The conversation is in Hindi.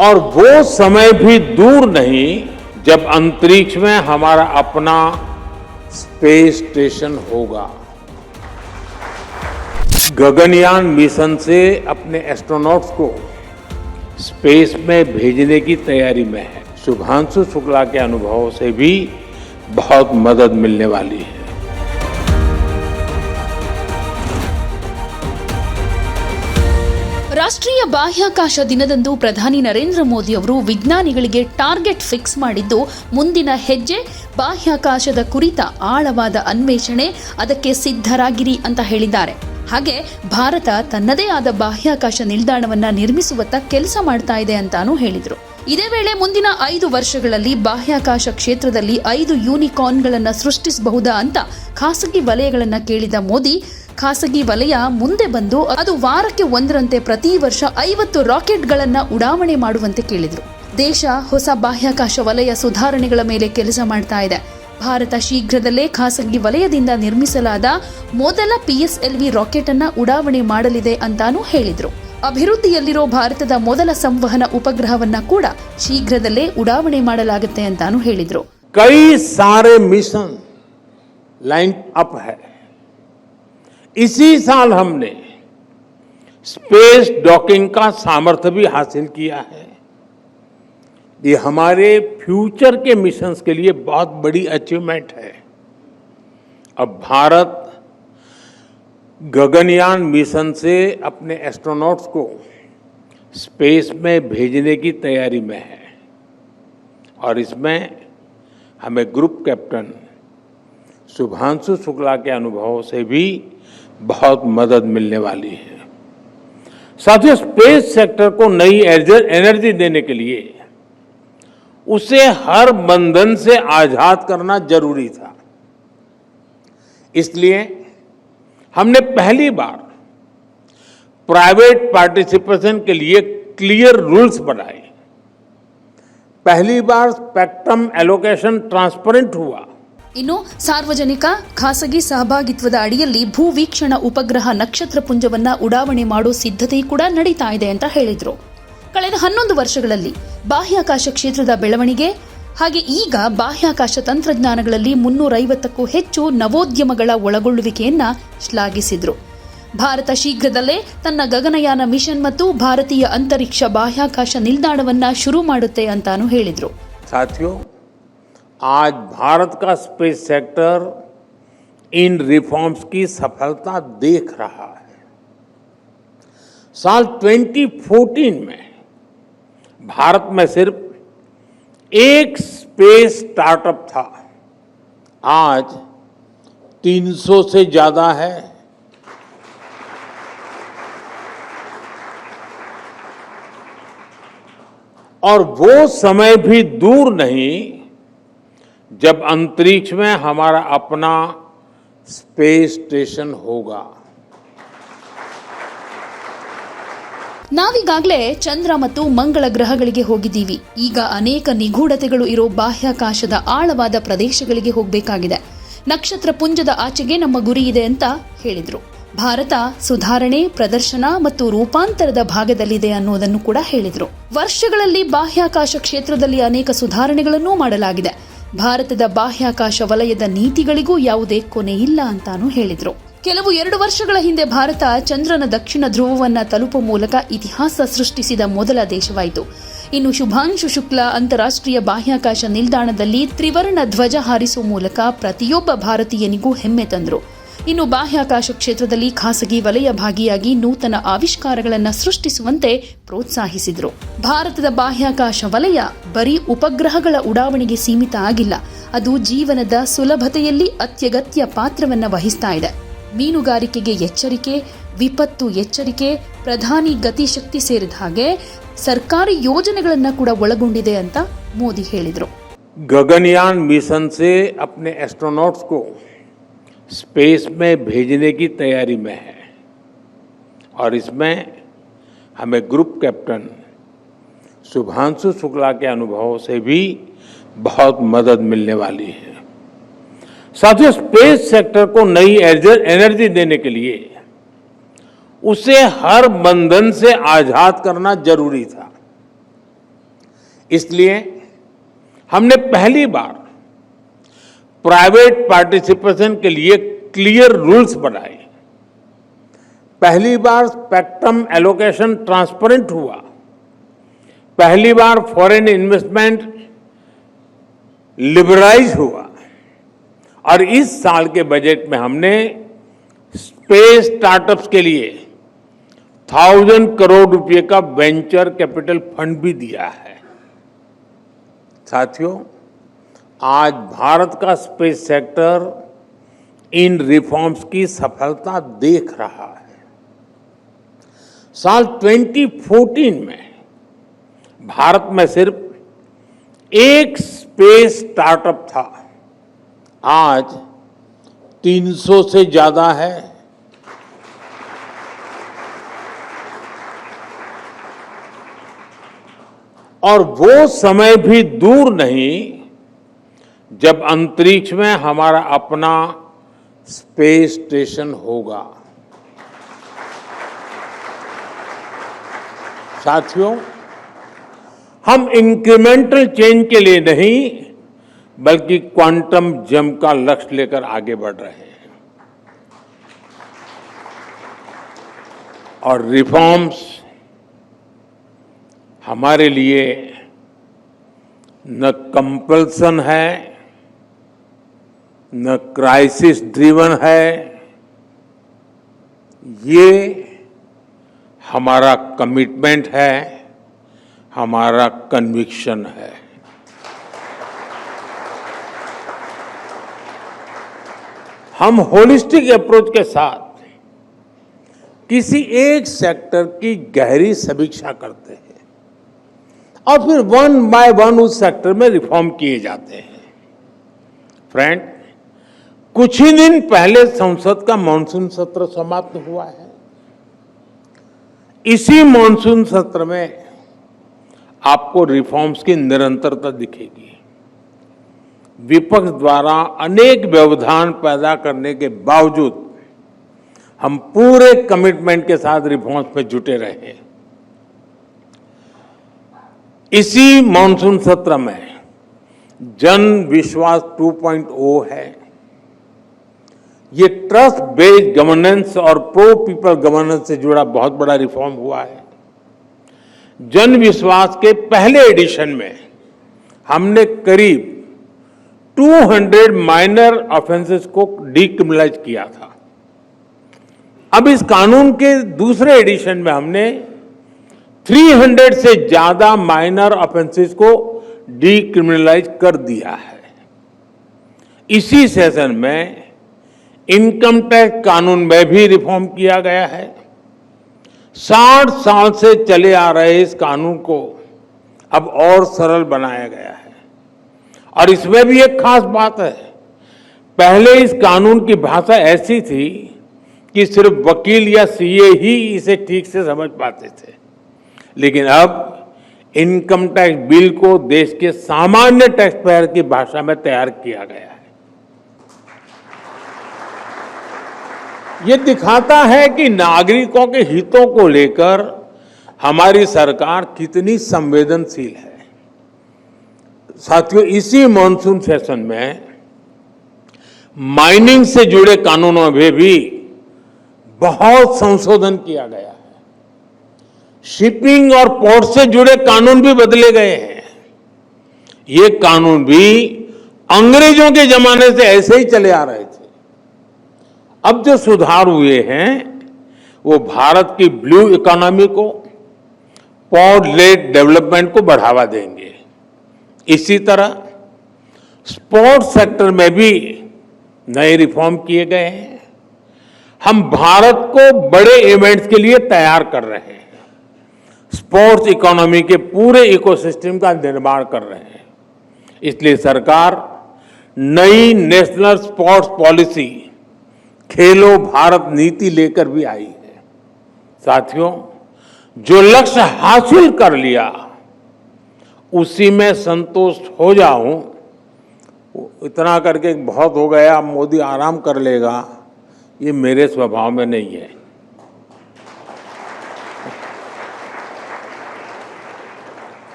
और वो समय भी दूर नहीं जब अंतरिक्ष में हमारा अपना स्पेस स्टेशन होगा। गगनयान मिशन से अपने एस्ट्रोनॉट्स को स्पेस में भेजने की तैयारी में है। शुभांशु शुक्ला के अनुभवों से भी बहुत मदद मिलने वाली है। ರಾಷ್ಟ್ರೀಯ ಬಾಹ್ಯಾಕಾಶ ದಿನದಂದು ಪ್ರಧಾನಿ ನರೇಂದ್ರ ಮೋದಿ ಅವರು ವಿಜ್ಞಾನಿಗಳಿಗೆ ಟಾರ್ಗೆಟ್ ಫಿಕ್ಸ್ ಮಾಡಿದ್ದು ಮುಂದಿನ ಹೆಜ್ಜೆ ಬಾಹ್ಯಾಕಾಶದ ಕುರಿತ ಆಳವಾದ ಅನ್ವೇಷಣೆ, ಅದಕ್ಕೆ ಸಿದ್ಧರಾಗಿರಿ ಅಂತ ಹೇಳಿದ್ದಾರೆ. ಹಾಗೆ ಭಾರತ ತನ್ನದೇ ಆದ ಬಾಹ್ಯಾಕಾಶ ನಿಲ್ದಾಣವನ್ನ ನಿರ್ಮಿಸುವತ್ತ ಕೆಲಸ ಮಾಡ್ತಾ ಇದೆ ಅಂತಾನೂ ಹೇಳಿದ್ರು. ಇದೇ ವೇಳೆ ಮುಂದಿನ 5 ವರ್ಷಗಳಲ್ಲಿ ಬಾಹ್ಯಾಕಾಶ ಕ್ಷೇತ್ರದಲ್ಲಿ 5 ಯೂನಿಕಾರ್ನ್ಗಳನ್ನ ಸೃಷ್ಟಿಸಬಹುದಾ ಅಂತ ಖಾಸಗಿ ವಲಯಗಳನ್ನ ಕೇಳಿದ ಮೋದಿ, ಖಾಸಗಿ ವಲಯ ಮುಂದೆ ಬಂದು ಅದು ವಾರಕ್ಕೆ ಒಂದರಂತೆ ಪ್ರತಿ ವರ್ಷ 50 ರಾಕೆಟ್ಗಳನ್ನ ಉಡಾವಣೆ ಮಾಡುವಂತೆ ಕೇಳಿದ್ರು. ದೇಶ ಹೊಸ ಬಾಹ್ಯಾಕಾಶ ವಲಯ ಸುಧಾರಣೆಗಳ ಮೇಲೆ ಕೆಲಸ ಮಾಡ್ತಾ ಇದೆ. ಭಾರತ ಶೀಘ್ರದಲ್ಲೇ ಖಾಸಗಿ ವಲಯದಿಂದ ನಿರ್ಮಿಸಲಾದ ಮೊದಲ PSLV ರಾಕೆಟ್ ಅನ್ನ ಉಡಾವಣೆ ಮಾಡಲಿದೆ ಅಂತಾನೂ ಹೇಳಿದ್ರು. ಅಭಿವೃದ್ಧಿಯಲ್ಲಿರೋ ಭಾರತದ ಮೊದಲ ಸಂವಹನ ಉಪಗ್ರಹವನ್ನ ಕೂಡ ಶೀಘ್ರದಲ್ಲೇ ಉಡಾವಣೆ ಮಾಡಲಾಗುತ್ತೆ ಅಂತಾನೂ ಹೇಳಿದ್ರು. ಕೈ ಸಾರೆ ಮಿಷನ್ लाइन अप है। इसी साल हमने स्पेस डॉकिंग का सामर्थ्य भी हासिल किया है। ये हमारे फ्यूचर के मिशंस के लिए बहुत बड़ी अचीवमेंट है। अब भारत गगनयान मिशन से अपने एस्ट्रोनॉट्स को स्पेस में भेजने की तैयारी में है और इसमें हमें ग्रुप कैप्टन शुभांशु शुक्ला के अनुभवों से भी बहुत मदद मिलने वाली है। साथियों, स्पेस सेक्टर को नई एनर्जी देने के लिए उसे हर बंधन से आजाद करना जरूरी था। इसलिए हमने पहली बार प्राइवेट पार्टिसिपेशन के लिए क्लियर रूल्स बनाए। पहली बार स्पेक्ट्रम एलोकेशन ट्रांसपेरेंट हुआ। ಇನ್ನು ಸಾರ್ವಜನಿಕ ಖಾಸಗಿ ಸಹಭಾಗಿತ್ವದ ಅಡಿಯಲ್ಲಿ ಭೂವೀಕ್ಷಣ ಉಪಗ್ರಹ ನಕ್ಷತ್ರ ಪುಂಜವನ್ನ ಉಡಾವಣೆ ಮಾಡೋ ಸಿದ್ಧತೆ ಕೂಡ ನಡೀತಾ ಇದೆ ಅಂತ ಹೇಳಿದ್ರು. ಕಳೆದ 11 ವರ್ಷಗಳಲ್ಲಿ ಬಾಹ್ಯಾಕಾಶ ಕ್ಷೇತ್ರದ ಬೆಳವಣಿಗೆ ಹಾಗೆ ಈಗ ಬಾಹ್ಯಾಕಾಶ ತಂತ್ರಜ್ಞಾನಗಳಲ್ಲಿ 350ಕ್ಕೂ ಹೆಚ್ಚು ನವೋದ್ಯಮಗಳ ಒಳಗೊಳ್ಳುವಿಕೆಯನ್ನ ಶ್ಲಾಘಿಸಿದ್ರು. ಭಾರತ ಶೀಘ್ರದಲ್ಲೇ ತನ್ನ ಗಗನಯಾನ ಮಿಷನ್ ಮತ್ತು ಭಾರತೀಯ ಅಂತರಿಕ್ಷ ಬಾಹ್ಯಾಕಾಶ ನಿಲ್ದಾಣವನ್ನ ಶುರು ಮಾಡುತ್ತೆ ಅಂತಾನೂ ಹೇಳಿದ್ರು. साथियों, आज भारत का स्पेस सेक्टर इन रिफॉर्म्स की सफलता देख रहा है। साल 2014 में भारत में सिर्फ एक स्पेस स्टार्टअप था, आज 300 से ज्यादा है। और वो समय भी दूर नहीं जब अंतरिक्ष में हमारा अपना स्पेस स्टेशन होगा। ನಾವೀಗಾಗಲೇ ಚಂದ್ರ ಮತ್ತು ಮಂಗಳ ಗ್ರಹಗಳಿಗೆ ಹೋಗಿದ್ದೀವಿ. ಈಗ ಅನೇಕ ನಿಗೂಢತೆಗಳು ಇರೋ ಬಾಹ್ಯಾಕಾಶದ ಆಳವಾದ ಪ್ರದೇಶಗಳಿಗೆ ಹೋಗಬೇಕಾಗಿದೆ. ನಕ್ಷತ್ರ ಪುಂಜದ ಆಚೆಗೆ ನಮ್ಮ ಗುರಿ ಇದೆ ಅಂತ ಹೇಳಿದ್ರು. ಭಾರತ ಸುಧಾರಣೆ, ಪ್ರದರ್ಶನ ಮತ್ತು ರೂಪಾಂತರದ ಭಾಗದಲ್ಲಿದೆ ಅನ್ನೋದನ್ನು ಕೂಡ ಹೇಳಿದ್ರು. ವರ್ಷಗಳಲ್ಲಿ ಬಾಹ್ಯಾಕಾಶ ಕ್ಷೇತ್ರದಲ್ಲಿ ಅನೇಕ ಸುಧಾರಣೆಗಳನ್ನೂ ಮಾಡಲಾಗಿದೆ. ಭಾರತದ ಬಾಹ್ಯಾಕಾಶ ವಲಯದ ನೀತಿಗಳಿಗೂ ಯಾವುದೇ ಕೊನೆ ಇಲ್ಲ ಅಂತಾನೂ ಹೇಳಿದ್ರು. ಕೆಲವು 2 ವರ್ಷಗಳ ಹಿಂದೆ ಭಾರತ ಚಂದ್ರನ ದಕ್ಷಿಣ ಧ್ರುವವನ್ನ ತಲುಪುವ ಮೂಲಕ ಇತಿಹಾಸ ಸೃಷ್ಟಿಸಿದ ಮೊದಲ ದೇಶವಾಯಿತು. ಇನ್ನು ಶುಭಾಂಶು ಶುಕ್ಲಾ ಅಂತಾರಾಷ್ಟ್ರೀಯ ಬಾಹ್ಯಾಕಾಶ ನಿಲ್ದಾಣದಲ್ಲಿ ತ್ರಿವರ್ಣ ಧ್ವಜ ಹಾರಿಸುವ ಮೂಲಕ ಪ್ರತಿಯೊಬ್ಬ ಭಾರತೀಯನಿಗೂ ಹೆಮ್ಮೆ ತಂದರು. ಇನ್ನು ಬಾಹ್ಯಾಕಾಶ ಕ್ಷೇತ್ರದಲ್ಲಿ ಖಾಸಗಿ ವಲಯ ಭಾಗಿಯಾಗಿ ನೂತನ ಆವಿಷ್ಕಾರಗಳನ್ನು ಸೃಷ್ಟಿಸುವಂತೆ ಪ್ರೋತ್ಸಾಹಿಸಿದರು. ಭಾರತದ ಬಾಹ್ಯಾಕಾಶ ವಲಯ ಬರೀ ಉಪಗ್ರಹಗಳ ಉಡಾವಣೆಗೆ ಸೀಮಿತ ಆಗಿಲ್ಲ, ಅದು ಜೀವನದ ಸುಲಭತೆಯಲ್ಲಿ ಅತ್ಯಗತ್ಯ ಪಾತ್ರವನ್ನು ವಹಿಸ್ತಾ ಇದೆ. ಮೀನುಗಾರಿಕೆಗೆ ಎಚ್ಚರಿಕೆ, ವಿಪತ್ತು ಎಚ್ಚರಿಕೆ, ಪ್ರಧಾನಿ ಗತಿಶಕ್ತಿ ಸೇರಿದ ಹಾಗೆ ಸರ್ಕಾರಿ ಯೋಜನೆಗಳನ್ನು ಕೂಡ ಒಳಗೊಂಡಿದೆ ಅಂತ ಮೋದಿ ಹೇಳಿದರು. गगनयान मिशन से अपने एस्ट्रोनॉट्स को स्पेस में भेजने की तैयारी में है और इसमें हमें ग्रुप कैप्टन शुभांशु शुक्ला के अनुभवों से भी बहुत मदद मिलने वाली है। साथियों, स्पेस सेक्टर को नई एनर्जी देने के लिए उसे हर बंधन से आजाद करना जरूरी था। इसलिए हमने पहली बार प्राइवेट पार्टिसिपेशन के लिए क्लियर रूल्स बनाए। पहली बार स्पेक्ट्रम एलोकेशन ट्रांसपेरेंट हुआ। पहली बार फॉरेन इन्वेस्टमेंट लिबरलाइज हुआ। और इस साल के बजट में हमने स्पेस स्टार्टअप्स के लिए 1000 करोड़ रुपए का वेंचर कैपिटल फंड भी दिया है। साथियों, आज भारत का स्पेस सेक्टर इन रिफॉर्म्स की सफलता देख रहा है। साल 2014 में भारत में सिर्फ एक स्पेस स्टार्टअप था, आज 300 से ज्यादा है। और वो समय भी दूर नहीं जब अंतरिक्ष में हमारा अपना स्पेस स्टेशन होगा। साथियों, हम इंक्रीमेंटल चेंज के लिए नहीं बल्कि क्वांटम जंप का लक्ष्य लेकर आगे बढ़ रहे हैं। और रिफॉर्म्स हमारे लिए न कंपल्सन है, न क्राइसिस ड्रिवन है, ये हमारा कमिटमेंट है, हमारा कन्विक्शन है। हम होलिस्टिक अप्रोच के साथ किसी एक सेक्टर की गहरी समीक्षा करते हैं और फिर वन बाय वन उस सेक्टर में रिफॉर्म किए जाते हैं। फ्रेंड, कुछ ही दिन पहले संसद का मॉनसून सत्र समाप्त हुआ है। इसी मॉनसून सत्र में आपको रिफॉर्म्स की निरंतरता दिखेगी। विपक्ष द्वारा अनेक व्यवधान पैदा करने के बावजूद हम पूरे कमिटमेंट के साथ रिफॉर्म्स में जुटे रहे। इसी मॉनसून सत्र में जन विश्वास 2.0 है। ये ट्रस्ट बेस्ड गवर्नेंस और प्रो पीपल गवर्नेंस से जुड़ा बहुत बड़ा रिफॉर्म हुआ है। जन विश्वास के पहले एडिशन में हमने करीब 200 माइनर ऑफेंसेस को डीक्रिमिनलाइज किया था। अब इस कानून के दूसरे एडिशन में हमने 300 से ज्यादा माइनर ऑफेंसेस को डीक्रिमिनलाइज कर दिया है। इसी सेशन में इनकम टैक्स कानून में भी रिफॉर्म किया गया है। 60 साल से चले आ रहे इस कानून को अब और सरल बनाया गया है। और इसमें भी एक खास बात है, पहले इस कानून की भाषा ऐसी थी कि सिर्फ वकील या सीए ही इसे ठीक से समझ पाते थे, लेकिन अब इनकम टैक्स बिल को देश के सामान्य टैक्स पेयर की भाषा में तैयार किया गया है। ये दिखाता है कि नागरिकों के हितों को लेकर हमारी सरकार कितनी संवेदनशील है। साथियों, इसी मॉनसून सेशन में माइनिंग से जुड़े कानूनों में भी बहुत संशोधन किया गया है। शिपिंग और पोर्ट से जुड़े कानून भी बदले गए हैं। ये कानून भी अंग्रेजों के जमाने से ऐसे ही चले आ रहे थे। अब जो सुधार हुए हैं वो भारत की ब्लू इकोनॉमी को, पोर्ट लेड डेवलपमेंट को बढ़ावा देंगे। इसी तरह स्पोर्ट्स सेक्टर में भी नए रिफॉर्म किए गए हैं। हम भारत को बड़े इवेंट्स के लिए तैयार कर रहे हैं। स्पोर्ट्स इकोनॉमी के पूरे इकोसिस्टम का निर्माण कर रहे हैं। इसलिए सरकार नई नेशनल स्पोर्ट्स पॉलिसी खेलो भारत नीति लेकर भी आई है। साथियों, जो लक्ष्य हासिल कर लिया उसी में संतुष्ट हो जाऊं, इतना करके बहुत हो गया, मोदी आराम कर लेगा, ये मेरे स्वभाव में नहीं है।